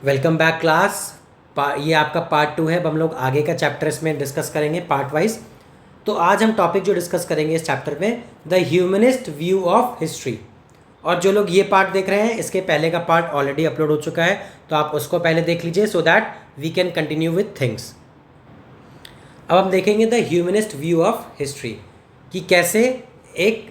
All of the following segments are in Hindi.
Welcome back class. ये आपका पार्ट 2 है। अब हम लोग आगे का चैप्टर इसमें डिस्कस करेंगे पार्ट वाइज। तो आज हम टॉपिक जो डिस्कस करेंगे इस चैप्टर में, the humanist view of history. और जो लोग ये पार्ट देख रहे हैं, इसके पहले का पार्ट ऑलरेडी अपलोड हो चुका है, तो आप उसको पहले देख लीजिए so that we can continue with things. अब हम देखेंगे the humanist view of history, कि कैसे एक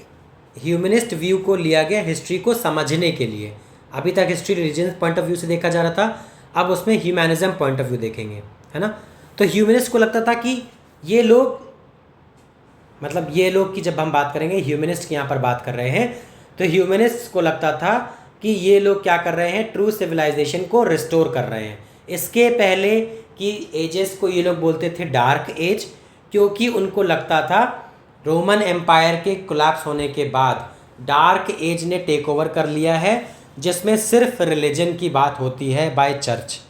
ह्यूमनिस्ट व्यू को लिया गया हिस्ट्री को समझने के लिए। अभी तक history religion point of view से देखा जा रहा था, अब उसमें ह्यूमनिज्म पॉइंट ऑफ व्यू देखेंगे, है ना। तो ह्यूमनिस्ट को लगता था कि ये लोग, मतलब ये लोग की जब हम बात करेंगे ह्यूमनिस्ट की यहाँ पर बात कर रहे हैं, तो ह्यूमनिस्ट को लगता था कि ये लोग क्या कर रहे हैं, ट्रू सिविलाइजेशन को रिस्टोर कर रहे हैं। इसके पहले की एजेस को ये लोग बोलते थे डार्क एज, क्योंकि उनको लगता था रोमन एम्पायर के कोलैप्स होने के बाद डार्क एज ने टेक ओवर कर लिया है, जिसमें सिर्फ रिलीजन की बात होती है बाय चर्च।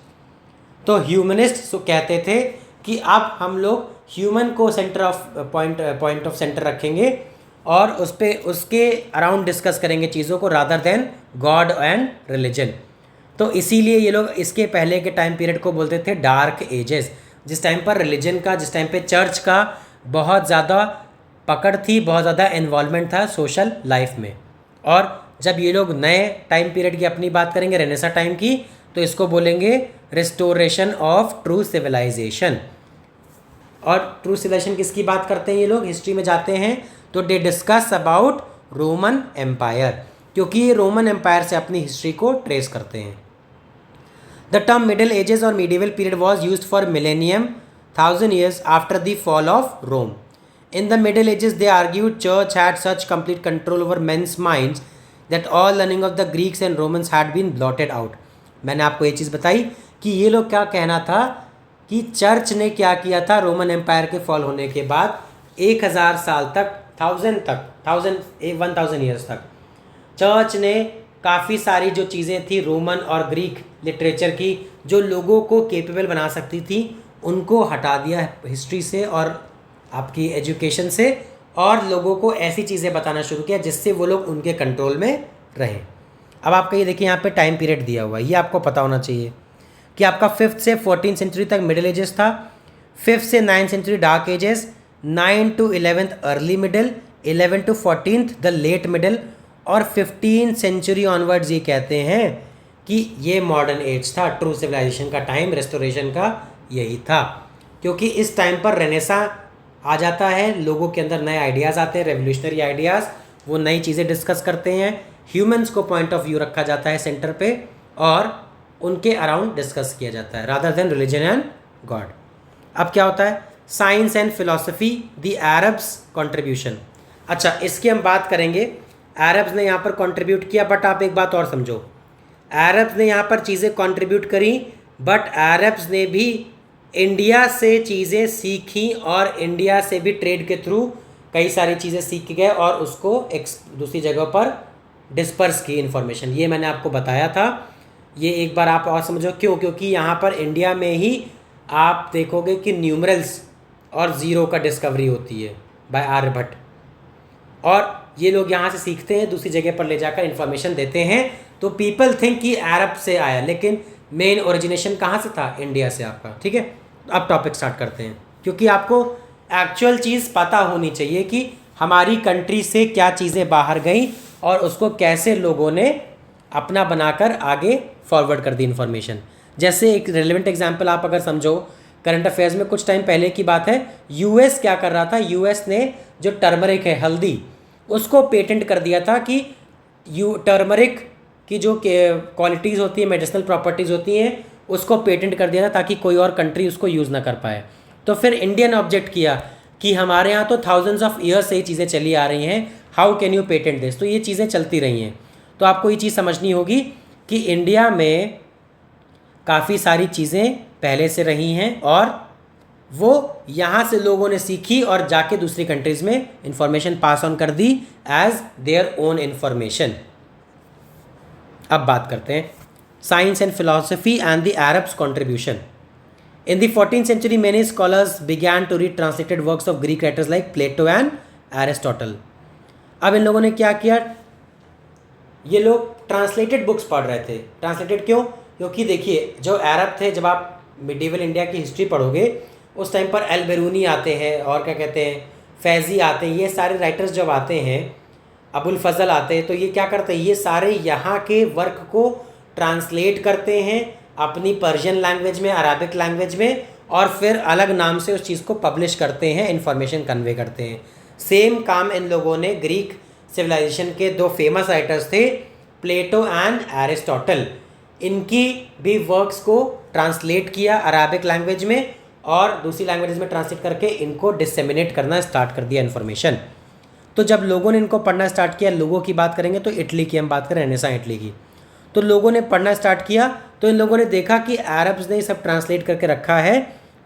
तो ह्यूमनिस्ट कहते थे कि अब हम लोग ह्यूमन को centre of point of centre रखेंगे और उस पे उसके अराउंड डिस्कस करेंगे चीज़ों को, rather than God and religion. तो इसीलिए ये लोग इसके पहले के टाइम पीरियड को बोलते थे डार्क एजेस, जिस टाइम पर रिलीजन का, जिस टाइम पे चर्च का बहुत ज़्यादा पकड़ थी, बहुत ज़्यादा इन्वॉल्वमेंट था सोशल लाइफ में। और जब ये लोग नए टाइम पीरियड की अपनी बात करेंगे, रेनेसा टाइम की, तो इसको बोलेंगे रिस्टोरेशन ऑफ ट्रू सिविलाइजेशन। और ट्रू सिविलाइजेशन किसकी बात करते हैं ये लोग, हिस्ट्री में जाते हैं तो they discuss about Roman empire, क्योंकि ये रोमन एम्पायर से अपनी हिस्ट्री को ट्रेस करते हैं। द टर्म मिडिल एजेस और medieval period was use for millennium 1000 years after the fall of Rome. In the Middle Ages, they argued church had such complete control over men's minds that all learning of the Greeks and Romans had been blotted out. मैंने आपको ये चीज़ बताई कि ये लोग क्या कहना था कि चर्च ने क्या किया था रोमन एम्पायर के फॉल होने के बाद 1000 साल तक, 1000 ईयर्स तक चर्च ने काफ़ी सारी जो चीज़ें थी रोमन और ग्रीक लिटरेचर की, जो लोगों को केपेबल बना सकती थी, उनको हटा दिया हिस्ट्री से और आपकी एजुकेशन से, और लोगों को ऐसी चीज़ें बताना शुरू किया जिससे वो लोग उनके कंट्रोल में रहें। अब आपका ये देखिए यहाँ पे टाइम पीरियड दिया हुआ है, ये आपको पता होना चाहिए कि आपका 5th से 14th सेंचुरी तक मिडिल एजेस था, 5th से 9th century dark ages, 9 to 11th early middle, 11 to 14th the late middle, और 15th सेंचुरी ऑनवर्ड्स ये कहते हैं कि ये मॉडर्न एज था, ट्रू सिविलाइजेशन का टाइम, रेस्टोरेशन का यही था। क्योंकि इस टाइम पर रेनेसा आ जाता है, लोगों के अंदर नए आइडियाज़ आते हैं, रेवोल्यूशनरी आइडियाज़, वो नई चीज़ें डिस्कस करते हैं, ह्यूमंस को पॉइंट ऑफ व्यू रखा जाता है सेंटर पे और उनके अराउंड डिस्कस किया जाता है rather than religion and God. अब क्या होता है, science and philosophy, the Arabs contribution. अच्छा, इसकी हम बात करेंगे, अरब्स ने यहाँ पर कंट्रीब्यूट किया, बट आप एक बात और समझो, अरब्स ने यहाँ पर चीज़ें कंट्रीब्यूट करी, बट अरब्स ने भी इंडिया से चीज़ें सीखी और इंडिया से भी ट्रेड के थ्रू कई सारी चीज़ें सीख गए और उसको एक दूसरी जगह पर डिस्पर्स की इन्फॉर्मेशन। ये मैंने आपको बताया था, ये एक बार आप और समझो क्यों, क्योंकि यहाँ पर इंडिया में ही आप देखोगे कि न्यूमरल्स और ज़ीरो का डिस्कवरी होती है बाय आर्यभट्ट, और ये लोग यहाँ से सीखते हैं, दूसरी जगह पर ले जाकर इन्फॉर्मेशन देते हैं। तो पीपल थिंक कि अरब से आया, लेकिन मेन ओरिजिनेशन कहाँ से था, इंडिया से आपका। ठीक है, अब टॉपिक स्टार्ट करते हैं, क्योंकि आपको एक्चुअल चीज़ पता होनी चाहिए कि हमारी कंट्री से क्या चीज़ें बाहर गई और उसको कैसे लोगों ने अपना बनाकर आगे फॉरवर्ड कर दी इन्फॉर्मेशन। जैसे एक रेलेवेंट एग्जांपल आप अगर समझो, करंट अफेयर्स में कुछ टाइम पहले की बात है, यूएस क्या कर रहा था, यूएस ने जो टर्मरिक है, हल्दी, उसको पेटेंट कर दिया था कि टर्मरिक की जो क्वालिटीज़ होती है, मेडिसिनल प्रॉपर्टीज़ होती हैं, उसको पेटेंट कर दिया था ताकि कोई और कंट्री उसको यूज़ ना कर पाए। तो फिर इंडिया ने ऑब्जेक्ट किया कि हमारे यहाँ तो थाउजेंड्स ऑफ ईयर्स से ये चीज़ें चली आ रही हैं, how can you patent this. तो ये चीज़ें चलती रही हैं। तो आपको ये चीज़ समझनी होगी कि इंडिया में काफ़ी सारी चीज़ें पहले से रही हैं और वो यहाँ से लोगों ने सीखी और जाके दूसरी कंट्रीज़ में इंफॉर्मेशन पास ऑन कर दी एज देयर ओन इन्फॉर्मेशन। अब बात करते हैं science and philosophy and the Arabs contribution. In the 14th century many scholars began to read translated works of Greek writers like Plato and Aristotle. अब इन लोगों ने क्या किया, ये लोग ट्रांसलेटेड बुक्स पढ़ रहे थे। ट्रांसलेटेड क्यों, क्योंकि देखिए जो अरब थे, जब आप मिडीवल इंडिया की हिस्ट्री पढ़ोगे उस टाइम पर अल बिरूनी आते हैं और क्या कहते हैं फैज़ी आते हैं, ये सारे राइटर्स जब आते हैं, अबुल फजल आते हैं, तो ये क्या करते हैं, ये सारे यहाँ के वर्क को ट्रांसलेट करते हैं अपनी पर्शियन लैंग्वेज में, अरबिक लैंग्वेज में, और फिर अलग नाम से उस चीज़ को पब्लिश करते हैं, इन्फॉर्मेशन कन्वे करते हैं। सेम काम इन लोगों ने ग्रीक सिविलाइजेशन के दो फेमस राइटर्स थे, प्लेटो एंड एरिस्टोटल, इनकी भी वर्क्स को ट्रांसलेट किया अरबिक लैंग्वेज में और दूसरी लैंग्वेज में ट्रांसलेट करके इनको डिसेमिनेट करना स्टार्ट कर दिया इन्फॉर्मेशन। तो जब लोगों ने इनको पढ़ना स्टार्ट किया, लोगों की बात करेंगे तो इटली की हम बात करें, रेनेसां इटली की, तो लोगों ने पढ़ना स्टार्ट किया, तो इन लोगों ने देखा कि अरब्स ने सब ट्रांसलेट करके रखा है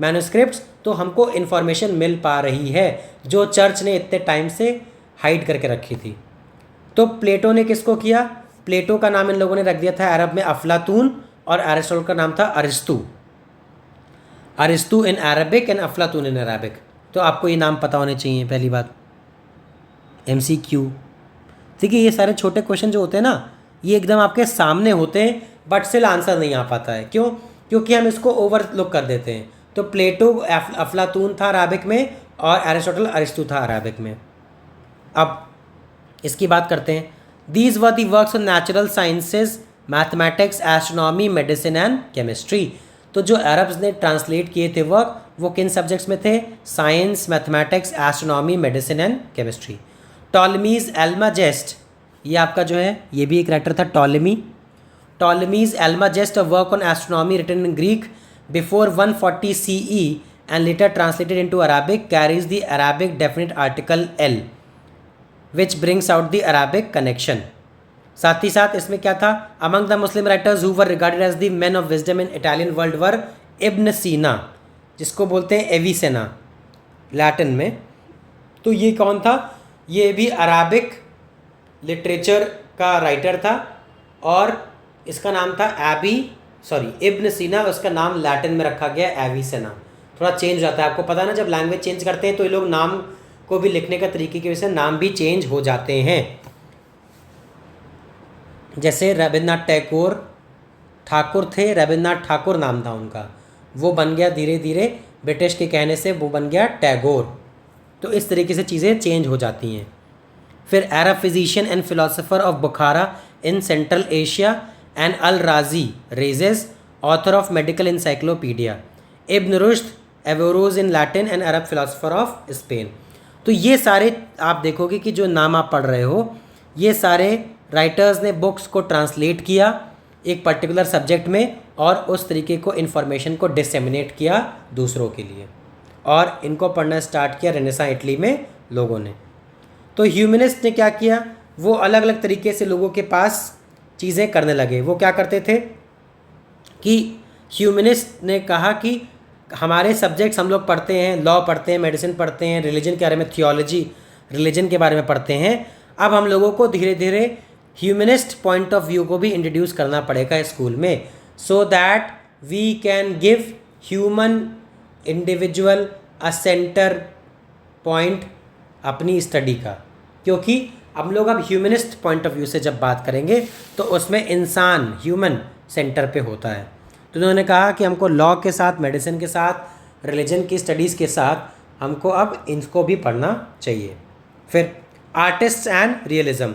मैन्युस्क्रिप्ट्स, तो हमको इन्फॉर्मेशन मिल पा रही है जो चर्च ने इतने टाइम से हाइड करके रखी थी। तो प्लेटो ने किसको किया, प्लेटो का नाम इन लोगों ने रख दिया था अरब में अफलातून, और एरिस्टोटल का नाम था अरिस्तु, अरिस्तु इन अरबिक एंड अफलातून इन अरबिक। तो आपको ये नाम पता होने चाहिए पहली बात, MCQ। देखिए ये सारे छोटे क्वेश्चन जो होते हैं ना, ये एकदम आपके सामने होते हैं बट स्टिल आंसर नहीं आ पाता है, क्यों, क्योंकि हम इसको ओवरलुक कर देते हैं। तो प्लेटो अफलातून था अरबिक में और एरिस्टोटल अरिस्तु था अरबिक में। अब इसकी बात करते हैं। These were the works of natural sciences, mathematics, astronomy, medicine and chemistry. तो जो अरब्स ने ट्रांसलेट किए थे वर्क, वो किन सब्जेक्ट्स में थे, science, mathematics, astronomy, medicine and chemistry. Ptolemy's Almagest, ये आपका जो है ये भी एक राइटर था Ptolemy. Ptolemy's Almagest, a work on astronomy written in Greek before 140 CE and later translated into Arabic, carries the Arabic definite article el which brings out the Arabic connection. साथ ही साथ इसमें क्या था, among the Muslim writers who were regarded as the man of wisdom in Italian world were इब्न सीना, जिसको बोलते हैं एविसेना लैटिन में। तो ये कौन था, ये भी अरबिक लिटरेचर का राइटर था और इसका नाम था इब्न सीना, उसका नाम लैटिन में रखा गया एविसेना। थोड़ा चेंज जाता है, आपको पता है ना, जब लैंग्वेज चेंज करते हैं तो ये लोग नाम को भी लिखने का तरीके की वजह से नाम भी चेंज हो जाते हैं। जैसे रविन्द्रनाथ टैगोर ठाकुर थे, रविन्द्रनाथ ठाकुर नाम था उनका, वो बन गया धीरे धीरे ब्रिटिश के कहने से वो बन गया टैगोर। तो इस तरीके से चीज़ें चेंज हो जाती हैं। फिर Arab physician and philosopher of Bukhara in Central Asia and al Razi Rhazes, author of medical encyclopedia, Ibn Rushd Averroes in Latin and Arab philosopher of Spain. तो ये सारे आप देखोगे कि जो नाम आप पढ़ रहे हो, ये सारे राइटर्स ने बुक्स को ट्रांसलेट किया एक पर्टिकुलर सब्जेक्ट में और उस तरीके को इन्फॉर्मेशन को डिसेमिनेट किया दूसरों के लिए, और इनको पढ़ना स्टार्ट किया रेनेसां इटली में लोगों ने। तो ह्यूमनिस्ट ने क्या किया, वो अलग अलग तरीके से लोगों के पास चीज़ें करने लगे। वो क्या करते थे कि ह्यूमनिस्ट ने कहा कि हमारे सब्जेक्ट्स हम लोग पढ़ते हैं, लॉ पढ़ते हैं, मेडिसिन पढ़ते हैं, रिलीजन के बारे में थियोलॉजी, रिलीजन के बारे में पढ़ते हैं। अब हम लोगों को धीरे धीरे ह्यूमनिस्ट पॉइंट ऑफ व्यू को भी इंट्रोड्यूस करना पड़ेगा स्कूल में, so that we can give human individual a centre point अपनी स्टडी का। क्योंकि हम लोग अब ह्यूमनिस्ट पॉइंट ऑफ व्यू से जब बात करेंगे तो उसमें इंसान ह्यूमन सेंटर पे होता है। तो उन्होंने कहा कि हमको लॉ के साथ, मेडिसिन के साथ, रिलीजन की स्टडीज़ के साथ हमको अब इनको भी पढ़ना चाहिए। फिर artist and realism,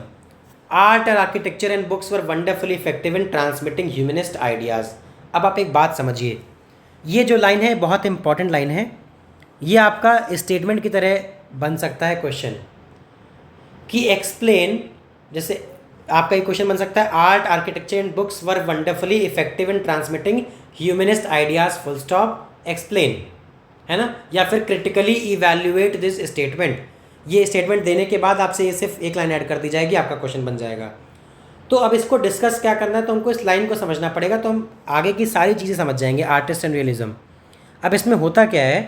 art and architecture and books were wonderfully effective in transmitting humanist ideas. अब आप एक बात समझिए, ये जो लाइन है बहुत इंपॉर्टेंट लाइन है, ये आपका स्टेटमेंट की तरह बन सकता है क्वेश्चन कि एक्सप्लेन, जैसे आपका एक क्वेश्चन बन सकता है art architecture and books were wonderfully effective in transmitting humanist ideas full stop, explain, है ना, या फिर क्रिटिकली इवैल्यूएट दिस स्टेटमेंट। ये स्टेटमेंट देने के बाद आपसे ये सिर्फ एक लाइन ऐड कर दी जाएगी, आपका क्वेश्चन बन जाएगा। तो अब इसको डिस्कस क्या करना है, तो हमको इस लाइन को समझना पड़ेगा, तो हम आगे की सारी चीज़ें समझ जाएंगे। आर्टिस्ट एंड रियलिज्म, अब इसमें होता क्या है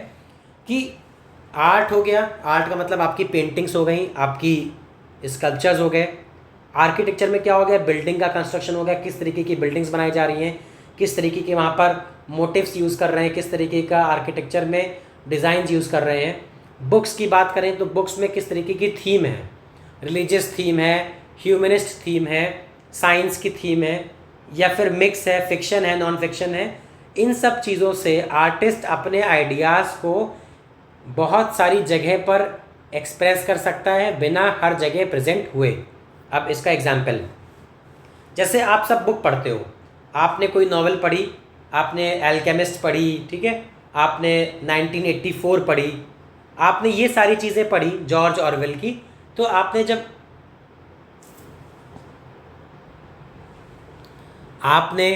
कि आर्ट हो गया, आर्ट का मतलब आपकी पेंटिंग्स हो गई, आपकी स्कल्पचर्स हो गए। आर्किटेक्चर में क्या हो गया, बिल्डिंग का कंस्ट्रक्शन हो गया, किस तरीके की बिल्डिंग्स बनाई जा रही हैं, किस तरीके के वहाँ पर मोटिव्स यूज़ कर रहे हैं, किस तरीके का आर्किटेक्चर में डिज़ाइन यूज़ कर रहे हैं। बुक्स की बात करें तो बुक्स में किस तरीके की थीम है, रिलीजियस थीम है, ह्यूमनिस्ट थीम है, साइंस की थीम है, या फिर मिक्स है, फिक्शन है, नॉन फिक्शन है, इन सब चीज़ों से आर्टिस्ट अपने आइडियाज़ को बहुत सारी जगह पर एक्सप्रेस कर सकता है बिना हर जगह प्रेजेंट हुए। अब इसका एग्जाम्पल, जैसे आप सब बुक पढ़ते हो, आपने कोई नॉवेल पढ़ी, आपने एल्केमिस्ट पढ़ी, ठीक है, आपने 1984 पढ़ी, आपने ये सारी चीज़ें पढ़ी जॉर्ज ऑरवेल की, तो आपने जब आपने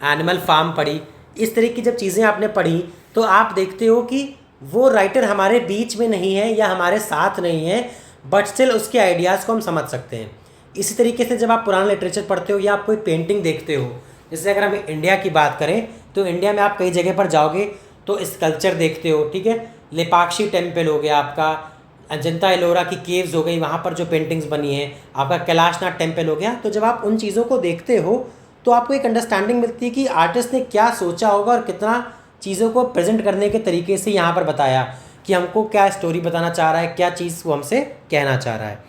एनिमल फार्म पढ़ी, इस तरह की जब चीज़ें आपने पढ़ी, तो आप देखते हो कि वो राइटर हमारे बीच में नहीं है या हमारे साथ नहीं है, बट स्टिल उसके आइडियाज़ को हम समझ सकते हैं। इसी तरीके से जब आप पुराना लिटरेचर पढ़ते हो या आप कोई पेंटिंग देखते हो, जैसे अगर हम इंडिया की बात करें तो इंडिया में आप कई जगह पर जाओगे तो स्कल्पचर देखते हो, ठीक है, लेपाक्षी टेम्पल हो गया, आपका अजंता एलोरा की केव्स हो गई, वहाँ पर जो पेंटिंग्स बनी है, आपका कैलाशनाथ टेम्पल हो गया। तो जब आप उन चीज़ों को देखते हो तो आपको एक अंडरस्टैंडिंग मिलती है कि आर्टिस्ट ने क्या सोचा होगा और कितना चीज़ों को प्रेजेंट करने के तरीके से यहाँ पर बताया कि हमको क्या स्टोरी बताना चाह रहा है, क्या चीज़ वो हमसे कहना चाह रहा है।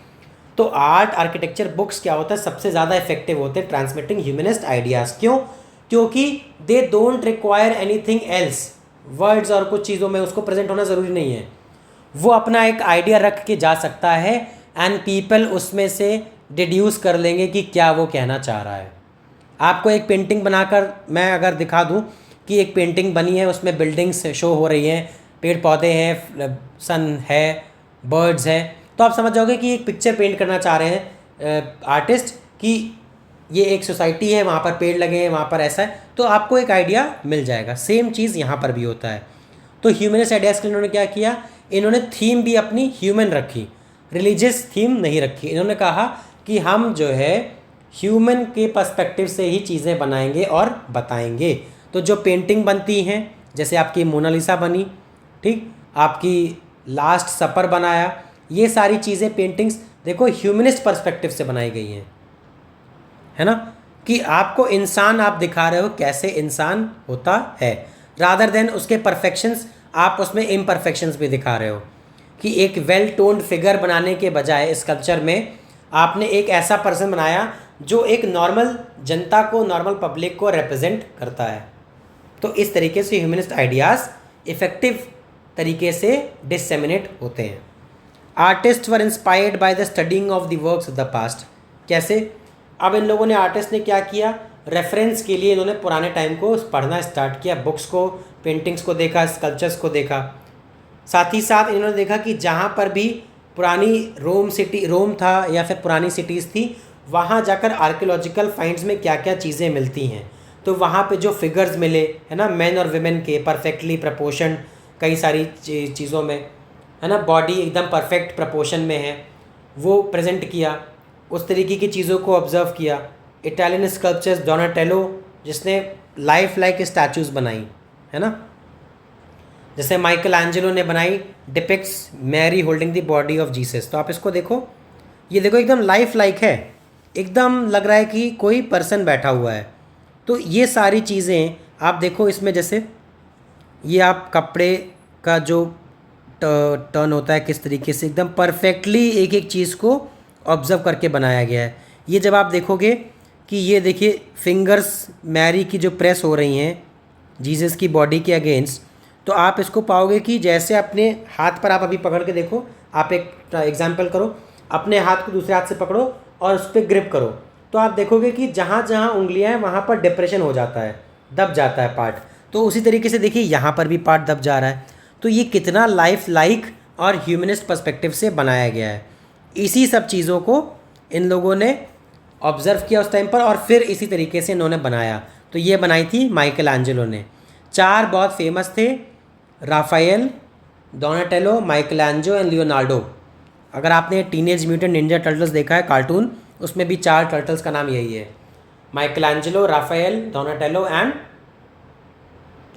तो आर्ट आर्किटेक्चर बुक्स क्या होता है, सबसे ज़्यादा इफेक्टिव होते हैं ट्रांसमिटिंग ह्यूमनिस्ट आइडियाज़। क्यों? क्योंकि they don't require anything else, words और कुछ चीज़ों में उसको प्रेजेंट होना ज़रूरी नहीं है, वो अपना एक आइडिया रख के जा सकता है एंड पीपल उसमें से डिड्यूस कर लेंगे कि क्या वो कहना चाह रहा है। आपको एक पेंटिंग बनाकर मैं अगर दिखा दूं कि एक पेंटिंग बनी है, उसमें बिल्डिंग्स शो हो रही हैं, पेड़ पौधे हैं, सन है, बर्ड्स हैं, तो आप समझ जाओगे कि एक पिक्चर पेंट करना चाह रहे हैं आर्टिस्ट कि ये एक सोसाइटी है, वहाँ पर पेड़ लगे हैं, वहाँ पर ऐसा है, तो आपको एक आइडिया मिल जाएगा। सेम चीज़ यहाँ पर भी होता है। तो ह्यूमनिस्ट आइडियाज़ के लिए इन्होंने क्या किया, इन्होंने थीम भी अपनी ह्यूमन रखी, रिलीजियस थीम नहीं रखी। इन्होंने कहा कि हम जो है ह्यूमन के पर्सपेक्टिव से ही चीज़ें बनाएंगे और बताएंगे। तो जो पेंटिंग बनती हैं, जैसे आपकी मोनालिसा बनी, ठीक, आपकी लास्ट सपर बनाया, ये सारी चीज़ें पेंटिंग्स देखो ह्यूमनिस्ट पर्सपेक्टिव से बनाई गई हैं, है ना, कि आपको इंसान आप दिखा रहे हो कैसे इंसान होता है, रादर देन उसके परफेक्शंस, आप उसमें इम्परफेक्शंस भी दिखा रहे हो। कि एक वेल टोन्ड फिगर बनाने के बजाय स्कल्पचर में आपने एक ऐसा पर्सन बनाया जो एक नॉर्मल जनता को, नॉर्मल पब्लिक को रिप्रेजेंट करता है। तो इस तरीके से ह्यूमनिस्ट आइडियाज़ इफ़ेक्टिव तरीके से डिसेमिनेट होते हैं। Artist were inspired by the studying of the works of the past. कैसे? अब इन लोगों ने, आर्टिस्ट ने क्या किया, रेफरेंस के लिए इन्होंने पुराने टाइम को पढ़ना स्टार्ट किया, बुक्स को, पेंटिंग्स को देखा, स्कल्पचर्स को देखा। साथ ही साथ इन्होंने देखा कि जहाँ पर भी पुरानी रोम था या फिर पुरानी सिटीज़ थी, वहाँ जाकर आर्कियोलॉजिकल फाइंड्स में क्या क्या चीज़ें मिलती हैं। तो वहाँ पे जो फिगर्स मिले, है ना, मैन और विमेन के परफेक्टली प्रपोर्शन, कई सारी चीज़ों में, है ना, बॉडी एकदम परफेक्ट प्रपोर्शन में है, वो प्रेजेंट किया। उस तरीके की चीज़ों को ऑब्जर्व किया। इटालियन स्कल्पचर्स, डोनाटेलो जिसने लाइफ लाइक स्टैचूज़ बनाई, है ना, जैसे माइकल एंजेलो ने बनाई depicts Mary holding the body of Jesus. तो आप इसको देखो, ये देखो एकदम लाइफ लाइक है, एकदम लग रहा है कि कोई पर्सन बैठा हुआ है। तो ये सारी चीज़ें आप देखो इसमें, जैसे ये आप कपड़े का जो टर्न होता है किस तरीके से एकदम परफेक्टली एक एक चीज़ को ऑब्जर्व करके बनाया गया है। ये जब आप देखोगे कि ये देखिए फिंगर्स मैरी की जो प्रेस हो रही हैं जीसस की बॉडी के अगेंस्ट, तो आप इसको पाओगे कि जैसे अपने हाथ पर आप अभी पकड़ के देखो, आप एक एग्जांपल करो, अपने हाथ को दूसरे हाथ से पकड़ो और उस पर ग्रिप करो, तो आप देखोगे कि जहाँ जहाँ उंगलियाँ हैं वहाँ पर डिप्रेशन हो जाता है, दब जाता है पार्ट। तो उसी तरीके से देखिए यहाँ पर भी पार्ट दब जा रहा है। तो ये कितना लाइफ लाइक और ह्यूमनिस्ट पर्सपेक्टिव से बनाया गया है। इसी सब चीज़ों को इन लोगों ने ऑब्ज़र्व किया उस टाइम पर और फिर इसी तरीके से इन्होंने बनाया। तो ये बनाई थी माइकल एंजेलो ने। 4 बहुत फेमस थे, Rafael, Donatello, Michael Angelo and Leonardo. अगर आपने टीनेज म्यूटेंट निंजा टर्टल्स देखा है कार्टून, उसमें भी 4 टर्टल्स का नाम यही है, Michael Angelo, Rafael, Donatello and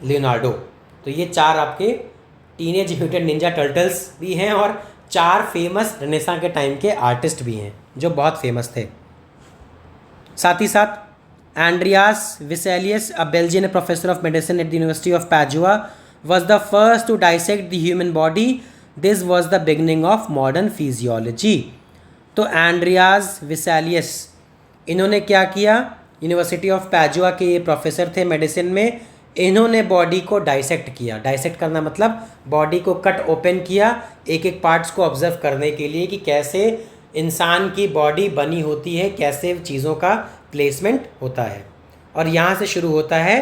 Leonardo. तो ये 4 आपके टीनेज म्यूटेंट निंजा टर्टल्स भी हैं और 4 फेमस रेनेसां के टाइम के आर्टिस्ट भी हैं जो बहुत फेमस थे। साथ ही साथ Andreas Vesalius, a Belgian professor of medicine at the university of Padua, was the first to dissect the human body. This was the beginning of modern physiology. तो एंड्रियास विसेलियस इन्होंने क्या किया, यूनिवर्सिटी ऑफ पैजुआ के ये प्रोफेसर थे मेडिसिन में। इन्होंने बॉडी को डाइसेक्ट किया। डाइसेक्ट करना मतलब बॉडी को कट ओपन किया एक एक पार्ट्स को ऑब्जर्व करने के लिए कि कैसे इंसान की बॉडी बनी होती है, कैसे चीज़ों का प्लेसमेंट होता है। और यहाँ से शुरू होता है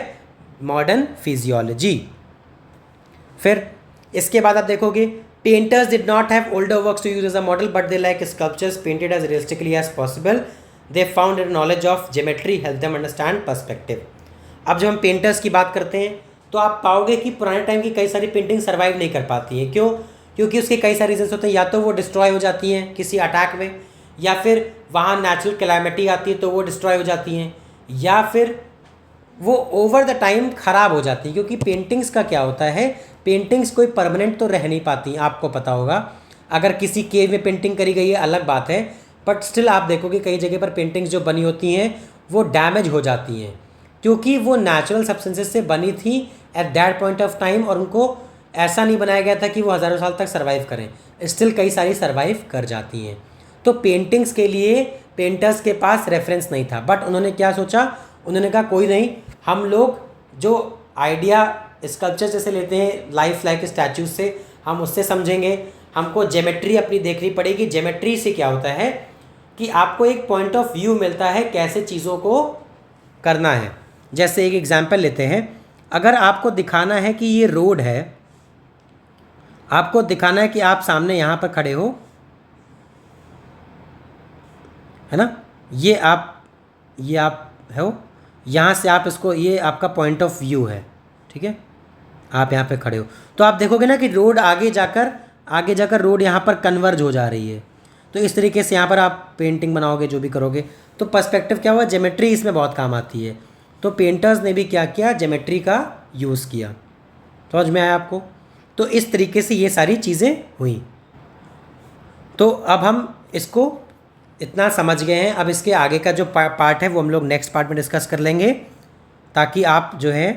मॉडर्न फिजियोलॉजी। फिर इसके बाद आप देखोगे painters did not have older works to use as a model but they like sculptures painted as realistically as possible. They found knowledge of geometry help them understand perspective. अब जब हम पेंटर्स की बात करते हैं तो आप पाओगे कि पुराने टाइम की कई सारी पेंटिंग सर्वाइव नहीं कर पाती हैं। क्यों? क्योंकि उसके कई सारे रीजंस होते हैं। या तो वो डिस्ट्रॉय हो जाती हैं किसी अटैक में, या फिर वहाँ नेचुरल कैलामिटी आती है तो वो डिस्ट्रॉय हो जाती हैं, या फिर वो ओवर द टाइम ख़राब हो जाती है। क्योंकि पेंटिंग्स का क्या होता है, पेंटिंग्स कोई परमानेंट तो रह नहीं पाती। आपको पता होगा अगर किसी केव में पेंटिंग करी गई है अलग बात है, बट स्टिल आप देखोगे कई जगह पर पेंटिंग्स जो बनी होती हैं वो डैमेज हो जाती हैं क्योंकि वो नेचुरल सब्सटेंसेस से बनी थी at that point of time, और उनको ऐसा नहीं बनाया गया था कि वो हज़ारों साल तक सर्वाइव करें। स्टिल कई सारी सर्वाइव कर जाती हैं। तो पेंटिंग्स के लिए पेंटर्स के पास रेफरेंस नहीं था, बट उन्होंने क्या सोचा, उन्होंने कहा कोई नहीं, हम लोग जो आइडिया स्कल्पचर जैसे लेते हैं लाइफ लाइक स्टैचूज से, हम उससे समझेंगे। हमको ज्योमेट्री अपनी देखनी पड़ेगी। ज्योमेट्री से क्या होता है कि आपको एक पॉइंट ऑफ व्यू मिलता है कैसे चीज़ों को करना है। जैसे एक एग्जांपल लेते हैं, अगर आपको दिखाना है कि ये रोड है, आपको दिखाना है कि आप सामने यहाँ पर खड़े हो, है ना, ये आप हो, यहाँ से आप इसको, ये आपका पॉइंट ऑफ व्यू है, ठीक है, आप यहाँ पे खड़े हो, तो आप देखोगे ना कि रोड आगे जाकर रोड यहाँ पर कन्वर्ज हो जा रही है। तो इस तरीके से यहाँ पर आप पेंटिंग बनाओगे, जो भी करोगे, तो पर्सपेक्टिव क्या हुआ, ज्योमेट्री इसमें बहुत काम आती है। तो पेंटर्स ने भी क्या किया, ज्योमेट्री का यूज़ किया। समझ में आया आपको? तो इस तरीके से ये सारी चीज़ें हुई। तो अब हम इसको इतना समझ गए हैं। अब इसके आगे का जो पार्ट है वो हम लोग नेक्स्ट पार्ट में डिस्कस कर लेंगे, ताकि आप जो है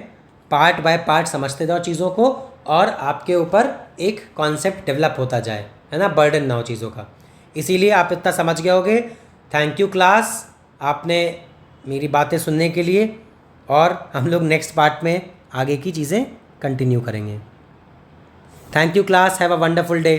पार्ट बाय पार्ट समझते जाओ चीज़ों को और आपके ऊपर एक कॉन्सेप्ट डेवलप होता जाए, है ना, बर्डन ना हो चीज़ों का। इसीलिए आप इतना समझ गए होगे। थैंक यू क्लास, आपने मेरी बातें सुनने के लिए, और हम लोग नेक्स्ट पार्ट में आगे की चीज़ें कंटिन्यू करेंगे। Thank you class, have a wonderful day.